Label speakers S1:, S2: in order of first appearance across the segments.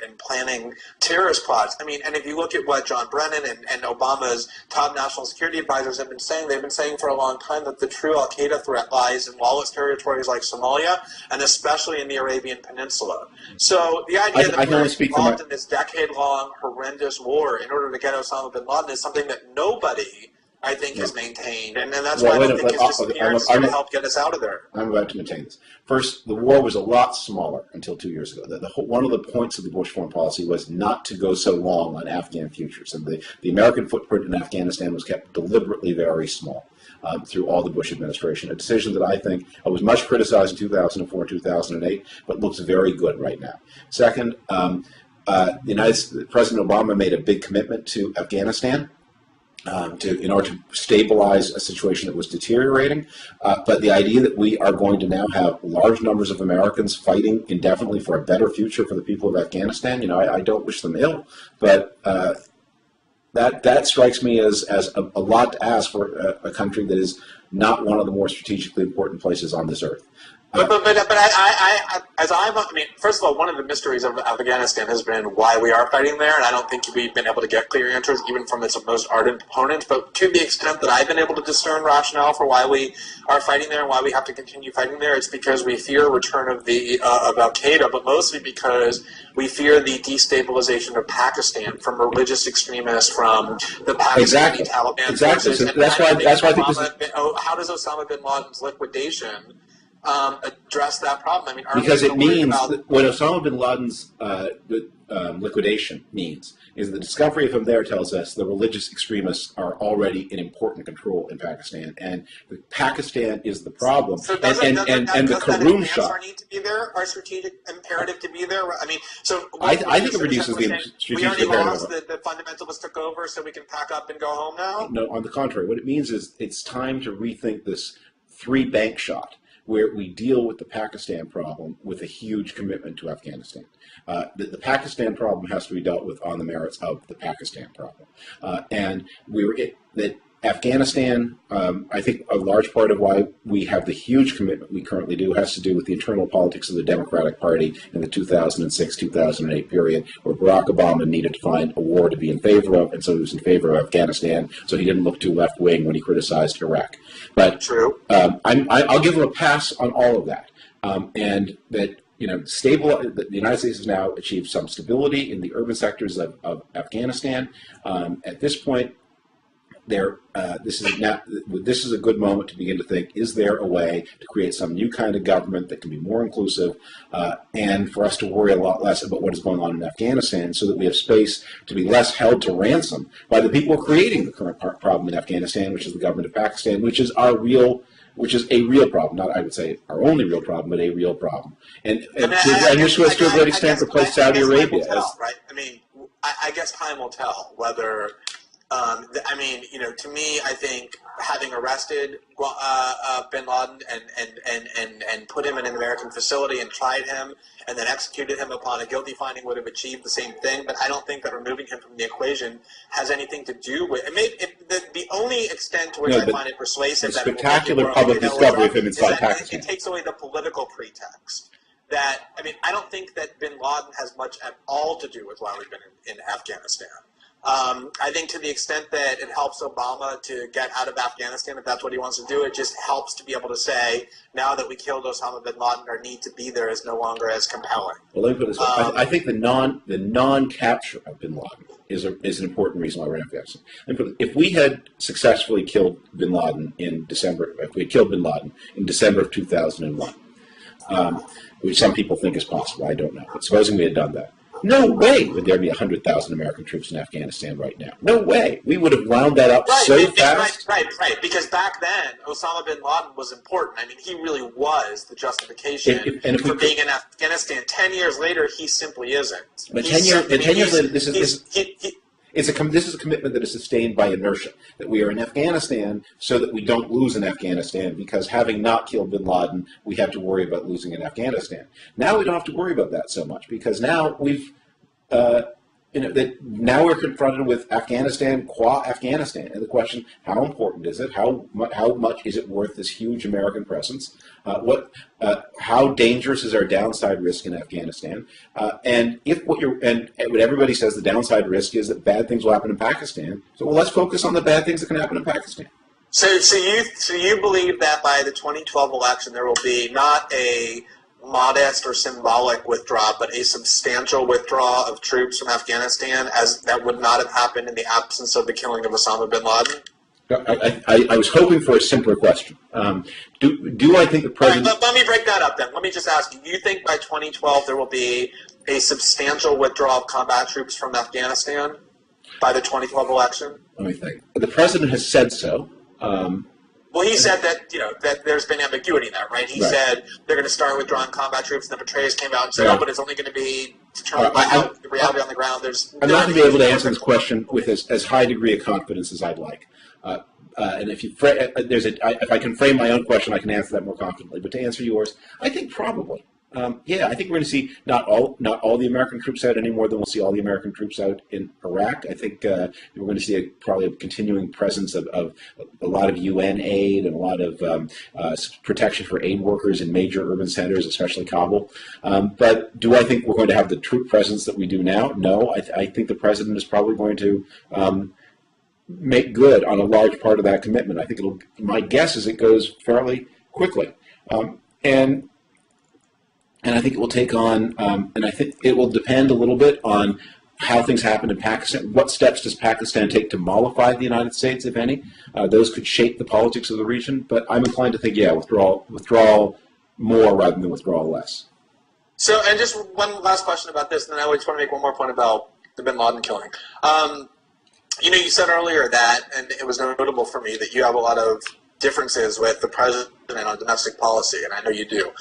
S1: in planning terrorist plots. I mean, and if you look at what John Brennan and Obama's top national security advisors have been saying, they've been saying for a long time that the true al-Qaeda threat lies in lawless territories like Somalia and especially in the Arabian Peninsula. So the idea that we're involved in this decade-long horrendous war in order to get Osama bin Laden is something that nobody, I think, has maintained, and that's why I don't think his disappearance is going to help get us out of there.
S2: I'm about to maintain this. First, the war was a lot smaller until 2 years ago. One of the points of the Bush foreign policy was not to go so long on Afghan futures, and the American footprint in Afghanistan was kept deliberately very small through all the Bush administration, a decision that I think was much criticized in 2004 and 2008, but looks very good right now. Second, President Obama made a big commitment to Afghanistan. In order to stabilize a situation that was deteriorating. But the idea that we are going to now have large numbers of Americans fighting indefinitely for a better future for the people of Afghanistan, I don't wish them ill, but that strikes me as a lot to ask for a country that is not one of the more strategically important places on this earth. First of all, one of the mysteries of Afghanistan has been why we are fighting there, and I don't think we've been able to get clear answers even from its most ardent opponents. But to the extent that I've been able to discern rationale for why we are fighting there and why we have to continue fighting there, it's because we fear a return of al-Qaeda, but mostly because we fear the destabilization of Pakistan from religious extremists, from the Pakistani Taliban forces. So that's why I think
S1: how does Osama bin Laden's liquidation address that problem?
S2: Because it means what Osama bin Laden's liquidation means is the discovery of him there tells us the religious extremists are already in important control in Pakistan, and Pakistan is the problem.
S1: So
S2: and the Karoon shot.
S1: Our need to be there, our strategic imperative to be there. I think
S2: it reduces the strategic imperative.
S1: We already lost. The fundamentalists took over, so we can pack up and go home now.
S2: No, on the contrary, what it means is it's time to rethink this three-bank shot, where we deal with the Pakistan problem with a huge commitment to Afghanistan. The Pakistan problem has to be dealt with on the merits of the Pakistan problem. That Afghanistan, I think a large part of why we have the huge commitment we currently do has to do with the internal politics of the Democratic Party in the 2006-2008 period, where Barack Obama needed to find a war to be in favor of, and so he was in favor of Afghanistan, so he didn't look too left-wing when he criticized Iraq. But
S1: true.
S2: I'll give him a pass on all of that, and that the United States has now achieved some stability in the urban sectors of Afghanistan. At this point, this is a good moment to begin to think: is there a way to create some new kind of government that can be more inclusive, and for us to worry a lot less about what is going on in Afghanistan, so that we have space to be less held to ransom by the people creating the current problem in Afghanistan, which is the government of Pakistan, which is a real problem. Not, I would say, our only real problem, but a real problem. And this was to a great extent replaced Saudi Arabia.
S1: I guess time will tell whether. To me, I think having arrested bin Laden and put him in an American facility and tried him and then executed him upon a guilty finding would have achieved the same thing. But I don't think that removing him from the equation has anything to do with it. The only extent to which I find it persuasive
S2: the spectacular public discovery of him inside Pakistan.
S1: It takes away the political pretext. I don't think that bin Laden has much at all to do with why we've been in Afghanistan. I think to the extent that it helps Obama to get out of Afghanistan, if that's what he wants to do, it just helps to be able to say, now that we killed Osama bin Laden, our need to be there is no longer as compelling.
S2: Well, let me put it this way. I think the non-capture of bin Laden is an important reason why we're in Afghanistan. If we had successfully killed bin Laden in December, of 2001, which some people think is possible, I don't know, but supposing we had done that, no way would there be 100,000 American troops in Afghanistan right now. No way. We would have wound that up so fast.
S1: Right. Because back then, Osama bin Laden was important. He really was the justification for being in Afghanistan. 10 years later, he simply isn't.
S2: But 10 years later, this is a commitment that is sustained by inertia, that we are in Afghanistan so that we don't lose in Afghanistan, because having not killed bin Laden, we have to worry about losing in Afghanistan. Now we don't have to worry about that so much, because now we've that now we're confronted with Afghanistan, qua Afghanistan, and the question: how important is it? How much is it worth this huge American presence? How dangerous is our downside risk in Afghanistan? And what everybody says, the downside risk is that bad things will happen in Pakistan. So let's focus on the bad things that can happen in Pakistan.
S1: So you believe that by the 2012 election there will be not a modest or symbolic withdrawal, but a substantial withdrawal of troops from Afghanistan, as that would not have happened in the absence of the killing of Osama bin Laden?
S2: I was hoping for a simpler question. Do I think the president...
S1: Let me break that up then. Let me just ask you, do you think by 2012 there will be a substantial withdrawal of combat troops from Afghanistan by the 2012 election?
S2: Let me think. The president has said so.
S1: Well, he said that that there's been ambiguity in that, right? He said they're going to start withdrawing combat troops, and the Petraeus came out and said, "Oh, but it's only going to be determined by the reality on the ground."
S2: I'm not going to be able to answer this question with as high a degree of confidence as I'd like. And if I can frame my own question, I can answer that more confidently. But to answer yours, I think probably. I think we're going to see not all the American troops out any more than we'll see all the American troops out in Iraq. I think we're going to see probably a continuing presence of a lot of UN aid and a lot of protection for aid workers in major urban centers, especially Kabul. But do I think we're going to have the troop presence that we do now? No. I think the president is probably going to make good on a large part of that commitment. I think my guess is it goes fairly quickly. And I think it will take on, and I think it will depend a little bit on how things happen in Pakistan. What steps does Pakistan take to mollify the United States, if any? Those could shape the politics of the region. But I'm inclined to think, withdrawal more rather than withdrawal less.
S1: So, and just one last question about this, and then I just want to make one more point about the bin Laden killing. You said earlier that, and it was notable for me, that you have a lot of differences with the president on domestic policy, and I know you do.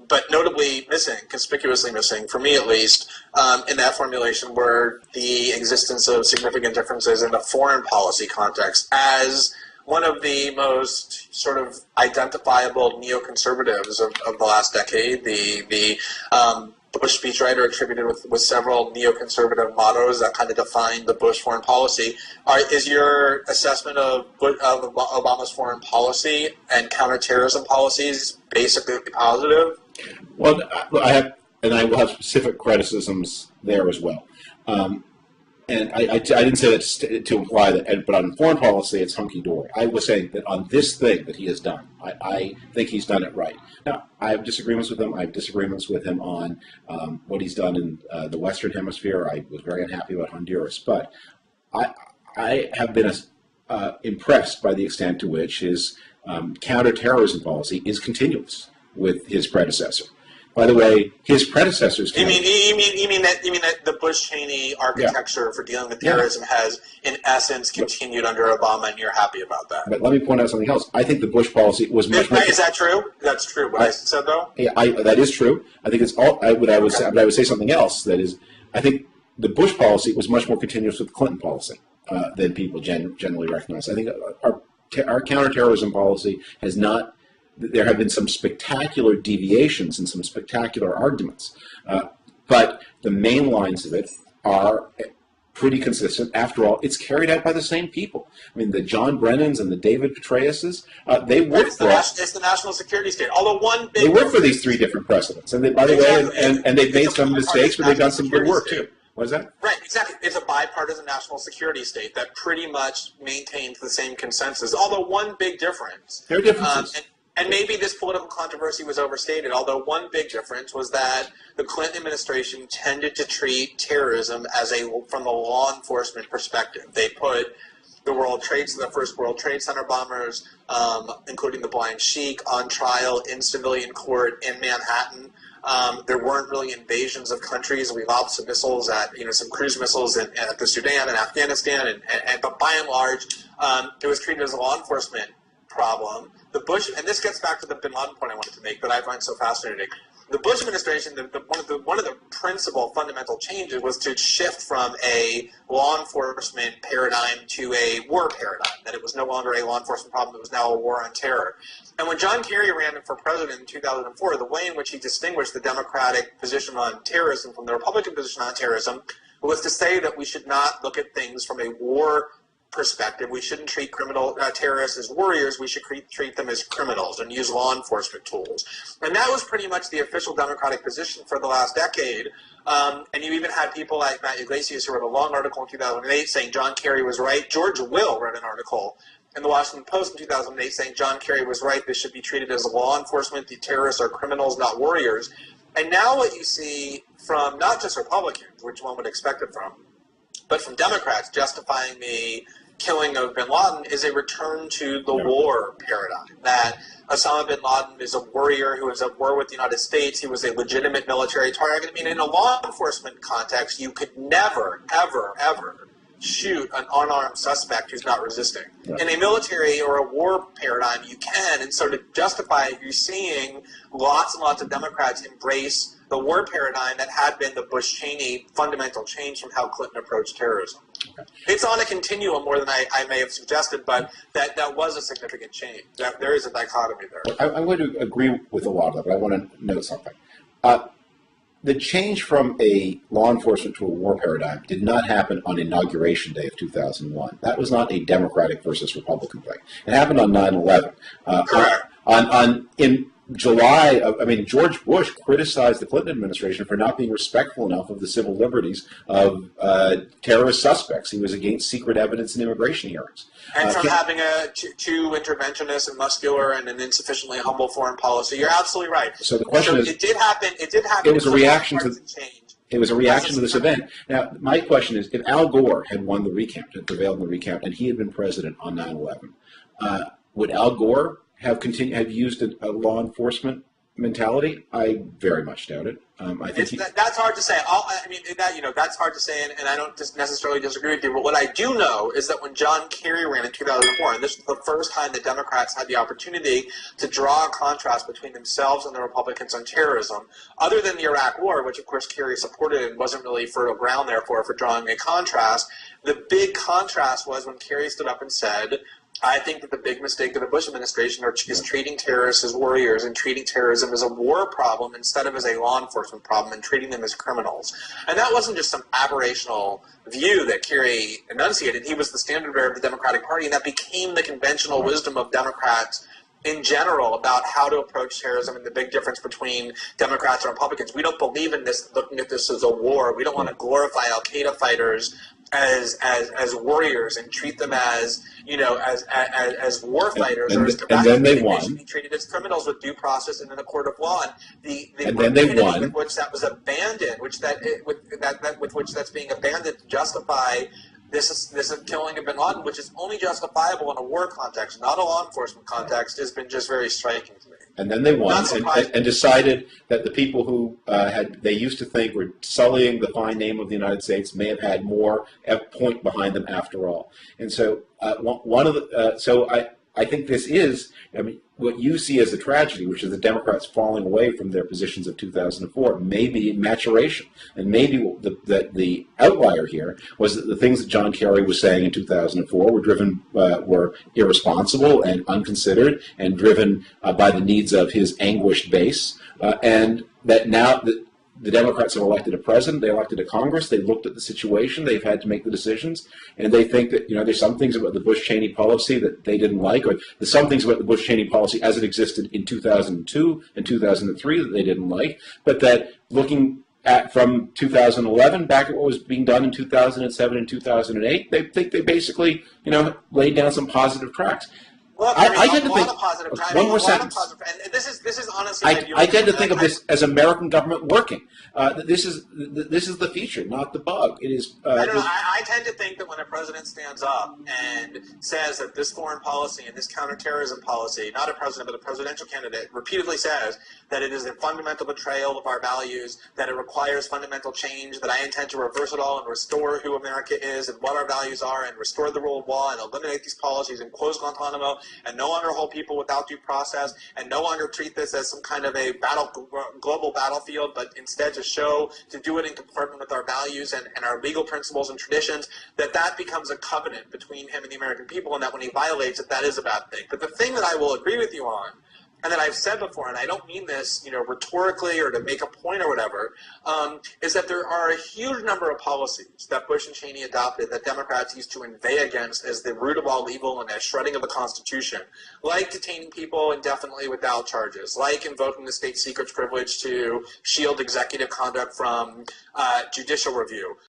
S1: But notably missing, conspicuously missing, for me at least, in that formulation were the existence of significant differences in the foreign policy context. As one of the most sort of identifiable neoconservatives of the last decade, the Bush speechwriter attributed with several neoconservative mottos that kind of define the Bush foreign policy. Is your assessment of Obama's foreign policy and counterterrorism policies basically positive?
S2: Well, I will have specific criticisms there as well. And I didn't say that to imply that, but on foreign policy, it's hunky-dory. I was saying that on this thing that he has done, I think he's done it right. Now, I have disagreements with him. I have disagreements with him on what he's done in the Western Hemisphere. I was very unhappy about Honduras. But I have been impressed by the extent to which his counterterrorism policy is continuous with his predecessor. By the way, his predecessors.
S1: You mean that the Bush-Cheney architecture for dealing with terrorism has, in essence, continued under Obama, and you're happy about that?
S2: But let me point out something else. I think the Bush policy was much more.
S1: Is that true? That's true. What I said, though.
S2: Yeah, that is true. I think it's all. I would say something else. That is, I think the Bush policy was much more continuous with the Clinton policy than people generally recognize. I think our counterterrorism policy has not. There have been some spectacular deviations and some spectacular arguments, but the main lines of it are pretty consistent. After all, it's carried out by the same people. I mean, the John Brennans and the David Petraeuses, they work for us.
S1: It's the national security state. Although one big
S2: they work for these three different presidents, and by the way, and they've made some mistakes, but they've done some good work too. What is that?
S1: Right, exactly. It's a bipartisan national security state that pretty much maintains the same consensus. Although one big difference.
S2: There are differences.
S1: And maybe this political controversy was overstated, although one big difference was that the Clinton administration tended to treat terrorism from the law enforcement perspective. They put the first World Trade Center bombers, including the Blind Sheik, on trial in civilian court in Manhattan. There weren't really invasions of countries. We lobbed some missiles some cruise missiles at the Sudan and Afghanistan, but by and large, it was treated as a law enforcement problem. The Bush, and this gets back to the bin Laden point I wanted to make that I find so fascinating. The Bush administration, one of the principal fundamental changes was to shift from a law enforcement paradigm to a war paradigm, that it was no longer a law enforcement problem, it was now a war on terror. And when John Kerry ran for president in 2004, the way in which he distinguished the Democratic position on terrorism from the Republican position on terrorism was to say that we should not look at things from a war perspective. We shouldn't treat terrorists as warriors. We should treat them as criminals and use law enforcement tools. And that was pretty much the official Democratic position for the last decade. And you even had people like Matt Iglesias who wrote a long article in 2008 saying John Kerry was right. George Will wrote an article in the Washington Post in 2008 saying John Kerry was right. They should be treated as law enforcement. The terrorists are criminals, not warriors. And now what you see from not just Republicans, which one would expect it from, but from Democrats justifying the killing of bin Laden is a return to the war paradigm, that Osama bin Laden is a warrior who was at war with the United States. He was a legitimate military target. I mean, in a law enforcement context, you could never, ever, ever shoot an unarmed suspect who's not resisting. Right. In a military or a war paradigm, you can. And so to justify it, you're seeing lots and lots of Democrats embrace the war paradigm that had been the Bush-Cheney fundamental change from how Clinton approached terrorism. Okay. It's on a continuum more than I may have suggested, but that was a significant change. There is a dichotomy there.
S2: I'm going to agree with a lot of that, but I want to note something. The change from a law enforcement to a war paradigm did not happen on Inauguration Day of 2001. That was not a Democratic versus Republican thing. It happened on 9/11. In July, George Bush criticized the Clinton administration for not being respectful enough of the civil liberties of terrorist suspects. He was against secret evidence in immigration hearings.
S1: And from having a too interventionist and muscular and an insufficiently humble foreign policy. You're absolutely right.
S2: So the question is,
S1: it did happen.
S2: It was a reaction to change. It was a reaction to this event. Now, my question is, if Al Gore had won the recount, had prevailed in the recount, and he had been president on 9/11, would Al Gore have used a law enforcement mentality? I very much doubt it. I think
S1: that's hard to say. That's hard to say, and I don't necessarily disagree with you. But what I do know is that when John Kerry ran in 2004, and this was the first time that Democrats had the opportunity to draw a contrast between themselves and the Republicans on terrorism, other than the Iraq War, which of course Kerry supported and wasn't really fertile ground there for drawing a contrast. The big contrast was when Kerry stood up and said, I think that the big mistake of the Bush administration is treating terrorists as warriors and treating terrorism as a war problem instead of as a law enforcement problem and treating them as criminals. And that wasn't just some aberrational view that Kerry enunciated. He was the standard bearer of the Democratic Party, and that became the conventional wisdom of Democrats in general about how to approach terrorism and the big difference between Democrats and Republicans. We don't believe in this, looking at this as a war. We don't want to glorify Al-Qaeda fighters as warriors and treat them as as war fighters
S2: and then they won.
S1: They should be treated as criminals with due process and in a court of law. And
S2: then they won.
S1: With which that was abandoned, with which that's being abandoned to justify this killing of bin Laden, which is only justifiable in a war context, not a law enforcement context, has been just very striking to me.
S2: And then they won and decided that the people who they used to think were sullying the fine name of the United States may have had more point behind them after all. And so I think this is, what you see as a tragedy, which is the Democrats falling away from their positions of 2004, maybe maturation. And maybe the outlier here was that the things that John Kerry was saying in 2004 were irresponsible and unconsidered and driven by the needs of his anguished base. And that now the Democrats have elected a president, they elected a Congress, they looked at the situation, they've had to make the decisions, and they think that, there's some things about the Bush-Cheney policy that they didn't like, or there's some things about the Bush-Cheney policy as it existed in 2002 and 2003 that they didn't like, but that looking at from 2011 back at what was being done in 2007 and 2008, they think they basically, laid down some positive tracks.
S1: Well,
S2: I tend to think one more sentence.
S1: And this is honestly.
S2: I tend to think of this as American government working. This is the feature, not the bug. It is.
S1: I tend to think that when a president stands up and says that this foreign policy and this counterterrorism policy, not a president but a presidential candidate, repeatedly says that it is a fundamental betrayal of our values, that it requires fundamental change, that I intend to reverse it all and restore who America is and what our values are, and restore the rule of law and eliminate these policies and close Guantanamo, and no longer hold people without due process, and no longer treat this as some kind of a global battlefield, but instead to do it in conformity with our values and our legal principles and traditions, that becomes a covenant between him and the American people, and that when he violates it, that is a bad thing. But the thing that I will agree with you on and that I've said before, and I don't mean this, rhetorically or to make a point or whatever, is that there are a huge number of policies that Bush and Cheney adopted that Democrats used to inveigh against as the root of all evil and as shredding of the Constitution, like detaining people indefinitely without charges, like invoking the state secrets privilege to shield executive conduct from judicial review,